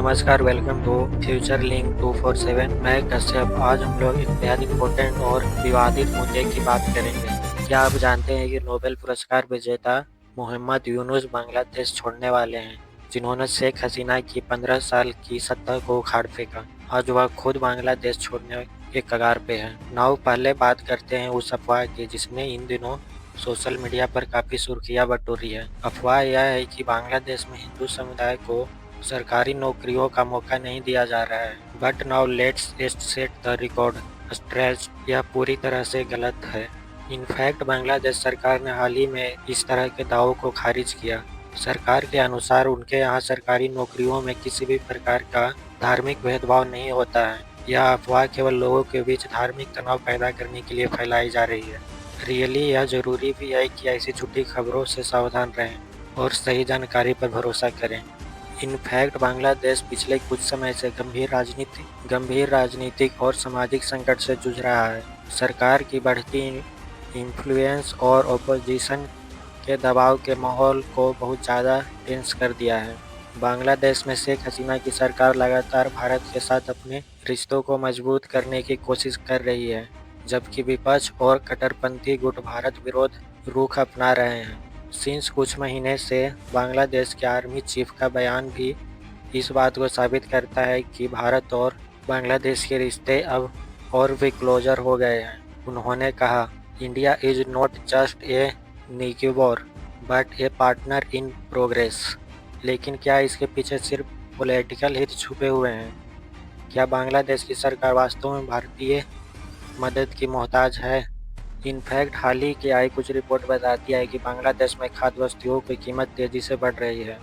नमस्कार, welcome to future link 247। मैं कश्यप। आज हम लोग एक बेहद इम्पोर्टेंट और विवादित मुद्दे की बात करेंगे। क्या आप जानते हैं कि नोबेल पुरस्कार विजेता मोहम्मद यूनुस बांग्लादेश छोड़ने वाले हैं, जिन्होंने शेख हसीना की 15 साल की सत्ता को उखाड़ फेंका। आज वह खुद बांग्लादेश छोड़ने के कगार पे है। नाउ पहले बात करते हैं उस अफवाह की जिसने इन दिनों सोशल मीडिया पर काफ़ी सुर्खियां बटोरी है। अफवाह यह है कि बांग्लादेश में हिंदू समुदाय को सरकारी नौकरियों का मौका नहीं दिया जा रहा है। But now let's set the record stretch. यह पूरी तरह से गलत है। इनफैक्ट बांग्लादेश सरकार ने हाल ही में इस तरह के दावों को खारिज किया। सरकार के अनुसार उनके यहाँ सरकारी नौकरियों में किसी भी प्रकार का धार्मिक भेदभाव नहीं होता है। यह अफवाह केवल लोगों के बीच धार्मिक तनाव पैदा करने के लिए फैलाई जा रही है। रियली यह जरूरी भी है कि ऐसी झूठी खबरों से सावधान रहें और सही जानकारी पर भरोसा करें। इनफैक्ट बांग्लादेश पिछले कुछ समय से गंभीर राजनीतिक और सामाजिक संकट से जूझ रहा है। सरकार की बढ़ती इन्फ्लुएंस और ओपोजिशन के दबाव के माहौल को बहुत ज़्यादा टेंस कर दिया है। बांग्लादेश में शेख हसीना की सरकार लगातार भारत के साथ अपने रिश्तों को मजबूत करने की कोशिश कर रही है, जबकि विपक्ष और कट्टरपंथी गुट भारत विरोध रुख अपना रहे हैं। सिंस कुछ महीने से बांग्लादेश के आर्मी चीफ का बयान भी इस बात को साबित करता है कि भारत और बांग्लादेश के रिश्ते अब और भी क्लोजर हो गए हैं। उन्होंने कहा, India is not just a neighbour but a partner in progress. लेकिन क्या इसके पीछे सिर्फ पॉलिटिकल हित छुपे हुए हैं? क्या बांग्लादेश की सरकार वास्तव में भारतीय मदद की मोहताज है? इनफैक्ट हाल ही की आई कुछ रिपोर्ट बताती है कि बांग्लादेश में खाद्य वस्तुओं की कीमत तेजी से बढ़ रही है।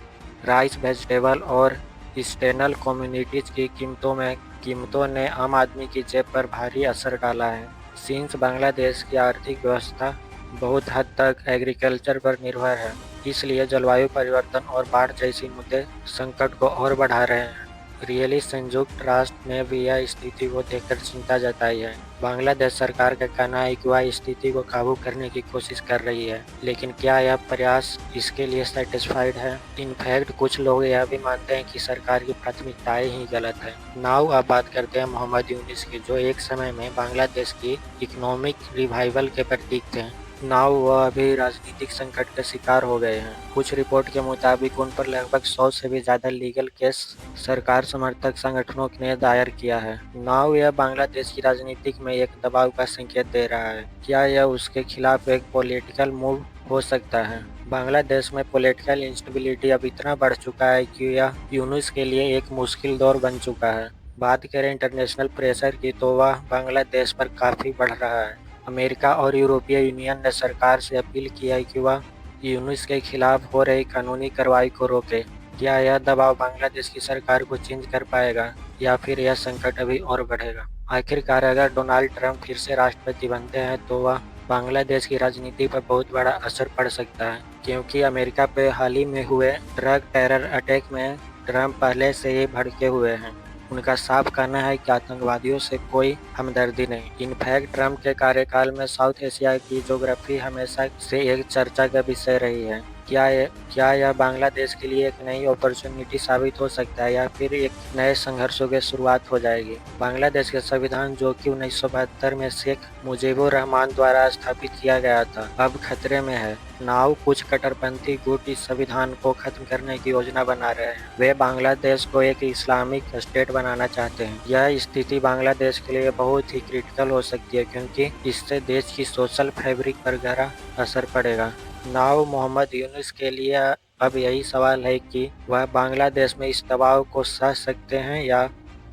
राइस, वेजिटेबल और स्टेनल कम्युनिटीज की कीमतों ने आम आदमी की जेब पर भारी असर डाला है। सिंस बांग्लादेश की आर्थिक व्यवस्था बहुत हद तक एग्रीकल्चर पर निर्भर है, इसलिए जलवायु परिवर्तन और बाढ़ जैसे मुद्दे संकट को और बढ़ा रहे हैं। रियली संयुक्त राष्ट्र ने भी यह स्थिति को देखकर चिंता जताई है। बांग्लादेश सरकार का कहना है कि वह स्थिति को काबू करने की कोशिश कर रही है, लेकिन क्या यह प्रयास इसके लिए सेटिस्फाइड है? इनफैक्ट कुछ लोग यह भी मानते हैं कि सरकार की प्राथमिकताएं ही गलत है। नाउ अब बात करते हैं मोहम्मद यूनुस की, जो एक समय में बांग्लादेश की इकोनॉमिक रिवाइवल के प्रतीक थे। नाउ वह अभी राजनीतिक संकट का शिकार हो गए हैं। कुछ रिपोर्ट के मुताबिक उन पर लगभग 100 से भी ज्यादा लीगल केस सरकार समर्थक संगठनों ने दायर किया है। नाउ यह बांग्लादेश की राजनीतिक में एक दबाव का संकेत दे रहा है। क्या यह उसके खिलाफ एक पॉलिटिकल मूव हो सकता है? बांग्लादेश में पॉलिटिकल इंस्टेबिलिटी अब इतना बढ़ चुका है कि यह यूनुस के लिए एक मुश्किल दौर बन चुका है। बात करें इंटरनेशनल प्रेशर की, तो वह बांग्लादेश पर काफी बढ़ रहा है। अमेरिका और यूरोपीय यूनियन ने सरकार से अपील की है कि वह यूनुस के खिलाफ हो रही कानूनी कार्रवाई को रोके। क्या यह दबाव बांग्लादेश की सरकार को चेंज कर पाएगा या फिर यह संकट अभी और बढ़ेगा? आखिरकार अगर डोनाल्ड ट्रंप फिर से राष्ट्रपति बनते हैं तो वह बांग्लादेश की राजनीति पर बहुत बड़ा असर पड़ सकता है, क्योंकि अमेरिका पे हाल ही में हुए ड्रग टेरर अटैक में ट्रंप पहले से ही भड़के हुए हैं। उनका साफ कहना है कि आतंकवादियों से कोई हमदर्दी नहीं। इनफैक्ट ट्रंप के कार्यकाल में साउथ एशिया की ज्योग्राफी हमेशा से एक चर्चा का विषय रही है। क्या यह बांग्लादेश के लिए एक नई अपॉर्चुनिटी साबित हो सकता है या फिर एक नए संघर्षों की शुरुआत हो जाएगी? बांग्लादेश के संविधान, जो कि 1972 में शेख मुजीबुर रहमान द्वारा स्थापित किया गया था, अब खतरे में है। नाउ कुछ कट्टरपंथी गुट इस संविधान को खत्म करने की योजना बना रहे हैं। वे बांग्लादेश को एक इस्लामिक स्टेट बनाना चाहते हैं। यह स्थिति बांग्लादेश के लिए बहुत ही क्रिटिकल हो सकती है, क्योंकि इससे देश की सोशल फैब्रिक पर गहरा असर पड़ेगा। नाउ मोहम्मद यूनुस के लिए अब यही सवाल है कि वह बांग्लादेश में इस दबाव को सह सकते हैं या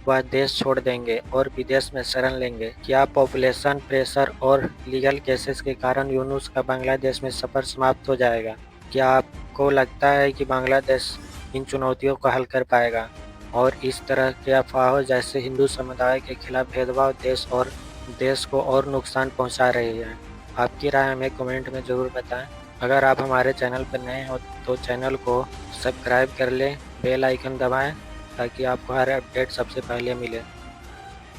वह देश छोड़ देंगे और विदेश में शरण लेंगे। क्या पॉपुलेशन प्रेशर और लीगल केसेस के कारण यूनुस का बांग्लादेश में सफर समाप्त हो जाएगा? क्या आपको लगता है कि बांग्लादेश इन चुनौतियों को हल कर पाएगा? और इस तरह के अफवाहों जैसे हिंदू समुदाय के खिलाफ भेदभाव देश को और नुकसान पहुंचा रही है। आपकी राय हमें कमेंट में ज़रूर बताएं। अगर आप हमारे चैनल पर नए हो तो चैनल को सब्सक्राइब कर लें, बेल आइकन दबाएं ताकि आपको हर अपडेट सबसे पहले मिले।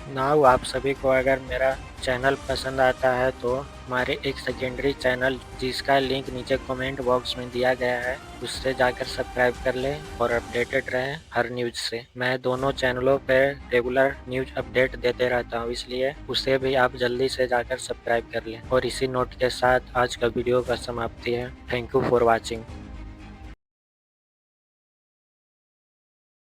नाउ आप सभी को अगर मेरा चैनल पसंद आता है तो हमारे एक सेकेंडरी चैनल जिसका लिंक नीचे कमेंट बॉक्स में दिया गया है उससे जाकर सब्सक्राइब कर लें और अपडेटेड रहें हर न्यूज से। मैं दोनों चैनलों पर रेगुलर न्यूज अपडेट देते रहता हूँ, इसलिए उसे भी आप जल्दी से जाकर सब्सक्राइब कर लें। और इसी नोट के साथ आज का वीडियो का समाप्ति है। Thank you for watching.